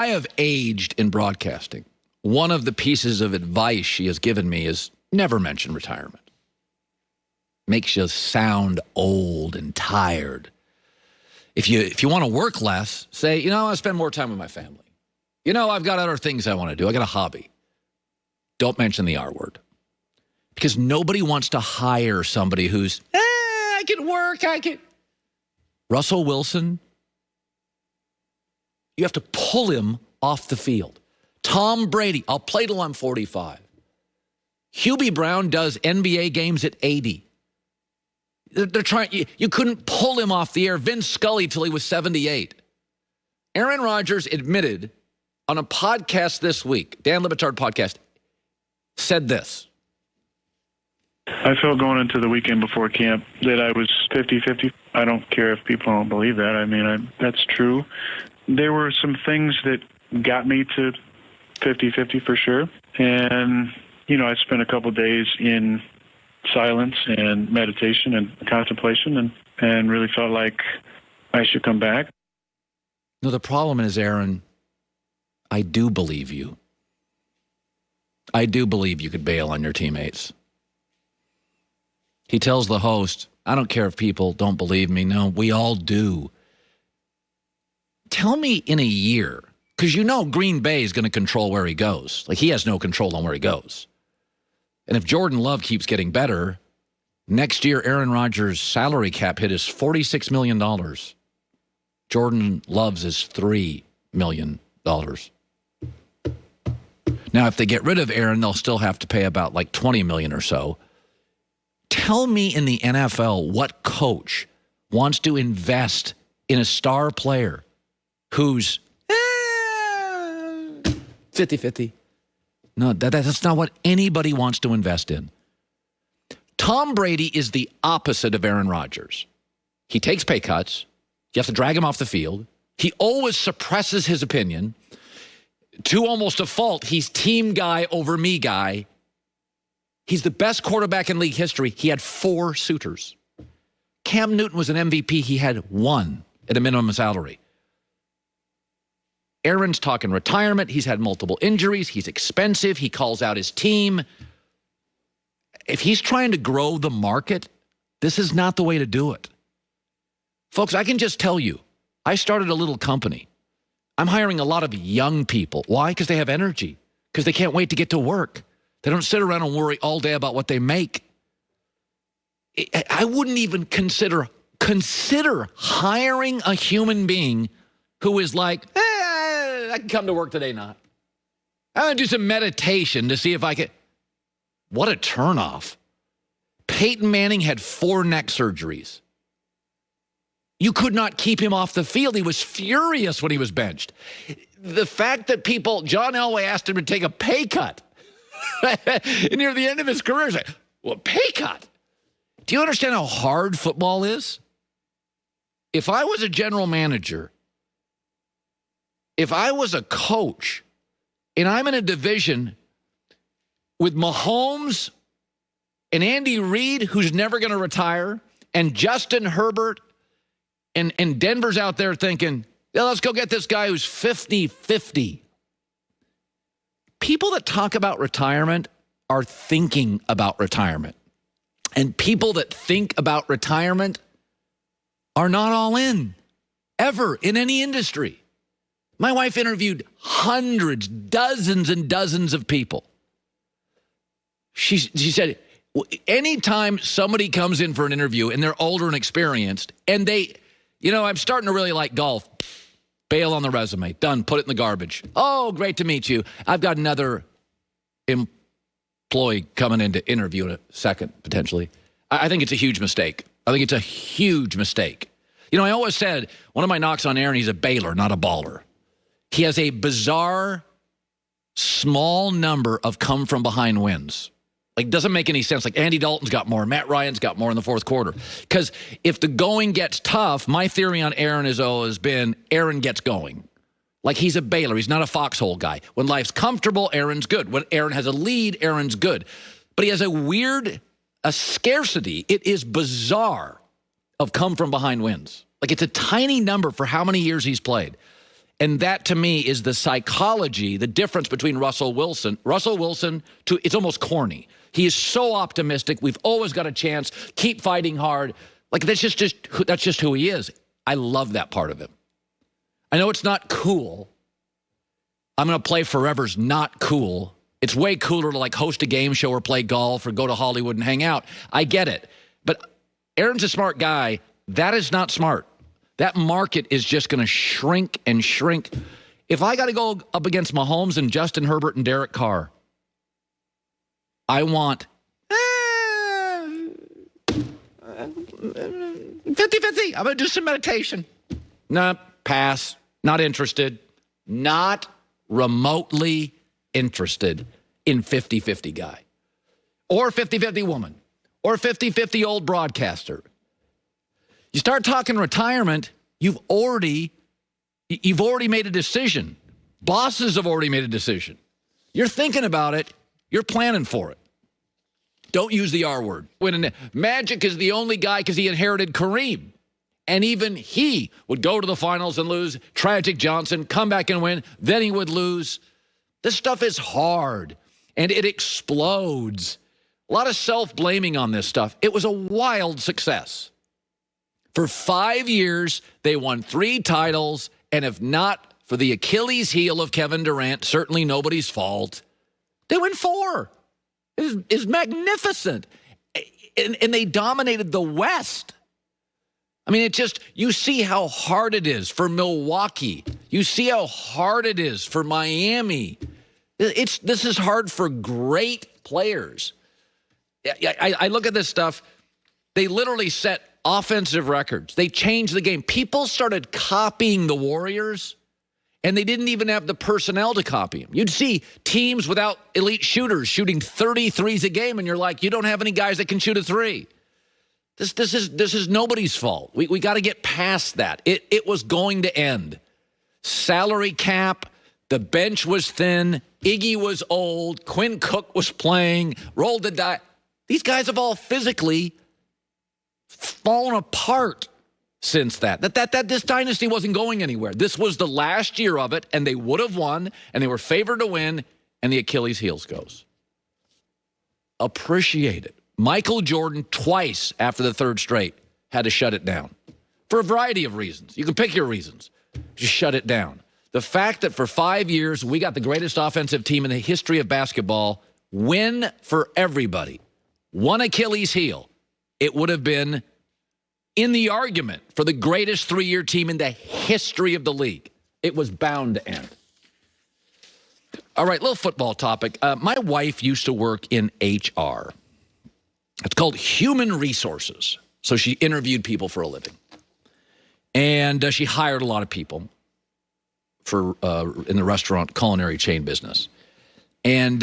I have aged in broadcasting. One of the pieces of advice she has given me is never mention retirement. Makes you sound old and tired. If you want to work less, say, I spend more time with my family. I've got other things I want to do. I got a hobby. Don't mention the R word. Because nobody wants to hire somebody who's, I can work, Russell Wilson, you have to pull him off the field. Tom Brady, I'll play till I'm 45. Hubie Brown does NBA games at 80. They're trying. You couldn't pull him off the air. Vince Scully till he was 78. Aaron Rodgers admitted on a podcast this week, Dan Le Batard podcast, said this. I felt going into the weekend before camp that I was 50-50. I don't care if people don't believe that. I mean, that's true. There were some things that got me to 50-50 for sure. And, I spent a couple days in silence and meditation and contemplation and really felt like I should come back. No, the problem is, Aaron, I do believe you. I do believe you could bail on your teammates. He tells the host, I don't care if people don't believe me. No, we all do. Tell me in a year, because Green Bay is going to control where he goes. Like, he has no control on where he goes. And if Jordan Love keeps getting better, next year Aaron Rodgers' salary cap hit is $46 million. Jordan Love's is $3 million. Now, if they get rid of Aaron, they'll still have to pay about like $20 million or so. Tell me in the NFL what coach wants to invest in a star player who's 50-50. No, that's not what anybody wants to invest in. Tom Brady is the opposite of Aaron Rodgers. He takes pay cuts. You have to drag him off the field. He always suppresses his opinion. To almost a fault, he's team guy over me guy. He's the best quarterback in league history. He had 4 suitors. Cam Newton was an MVP. He had 1 at a minimum salary. Aaron's talking retirement. He's had multiple injuries. He's expensive. He calls out his team. If he's trying to grow the market, this is not the way to do it. Folks, I can just tell you, I started a little company. I'm hiring a lot of young people. Why? Because they have energy. Because they can't wait to get to work. They don't sit around and worry all day about what they make. I wouldn't even consider hiring a human being who is like, I can come to work today, not. I'm going to do some meditation to see if I can. What a turnoff. Peyton Manning had 4 neck surgeries. You could not keep him off the field. He was furious when he was benched. The fact that John Elway asked him to take a pay cut near the end of his career, he's like, well, pay cut? Do you understand how hard football is? If I was a general manager, if I was a coach, and I'm in a division with Mahomes and Andy Reid, who's never going to retire, and Justin Herbert, and Denver's out there thinking, yeah, let's go get this guy who's 50-50. People that talk about retirement are thinking about retirement. And people that think about retirement are not all in, ever, in any industry. My wife interviewed hundreds, dozens and dozens of people. She said, anytime somebody comes in for an interview and they're older and experienced, and I'm starting to really like golf, bail on the resume, done, put it in the garbage. Oh, great to meet you. I've got another employee coming in to interview in a second, potentially. I think it's a huge mistake. I think it's a huge mistake. I always said, one of my knocks on Aaron, he's a bailer, not a baller. He has a bizarre, small number of come-from-behind wins. Like, doesn't make any sense. Like, Andy Dalton's got more. Matt Ryan's got more in the fourth quarter. Because if the going gets tough, my theory on Aaron has always been Aaron gets going. Like, he's a bailer. He's not a foxhole guy. When life's comfortable, Aaron's good. When Aaron has a lead, Aaron's good. But he has a scarcity. It is bizarre of come-from-behind wins. Like, it's a tiny number for how many years he's played. And that, to me, is the psychology, the difference between Russell Wilson. Russell Wilson, it's almost corny. He is so optimistic. We've always got a chance. Keep fighting hard. Like, that's just who he is. I love that part of him. I know it's not cool. I'm going to play forever's not cool. It's way cooler to, like, host a game show or play golf or go to Hollywood and hang out. I get it. But Aaron's a smart guy. That is not smart. That market is just going to shrink and shrink. If I got to go up against Mahomes and Justin Herbert and Derek Carr, I want 50-50. I'm going to do some meditation. No, pass. Not interested. Not remotely interested in 50-50 guy. Or 50-50 woman. Or 50-50 old broadcaster. You start talking retirement, you've already made a decision. Bosses have already made a decision. You're thinking about it. You're planning for it. Don't use the R word. Magic is the only guy because he inherited Kareem. And even he would go to the finals and lose. Tragic Johnson, come back and win. Then he would lose. This stuff is hard. And it explodes. A lot of self-blaming on this stuff. It was a wild success. For 5 years, they won 3 titles. And if not for the Achilles heel of Kevin Durant, certainly nobody's fault, they win 4. It is magnificent. And they dominated the West. I mean, you see how hard it is for Milwaukee. You see how hard it is for Miami. This is hard for great players. I look at this stuff. They literally set offensive records. They changed the game. People started copying the Warriors, and they didn't even have the personnel to copy them. You'd see teams without elite shooters shooting 33s a game, and you're like, you don't have any guys that can shoot a 3. This is nobody's fault. We got to get past that. It was going to end. Salary cap, the bench was thin, Iggy was old, Quinn Cook was playing, rolled the dice. These guys have all physically fallen apart since that this dynasty wasn't going anywhere. This was the last year of it, and they would have won, and they were favored to win, and the Achilles heels goes. Appreciate it. Michael Jordan, twice after the 3rd straight, had to shut it down for a variety of reasons. You can pick your reasons. Just shut it down. The fact that for 5 years we got the greatest offensive team in the history of basketball, win for everybody, one Achilles heel, it would have been in the argument for the greatest 3-year team in the history of the league. It was bound to end. All right, little football topic. My wife used to work in HR. It's called human resources. So she interviewed people for a living. And she hired a lot of people for in the restaurant culinary chain business. And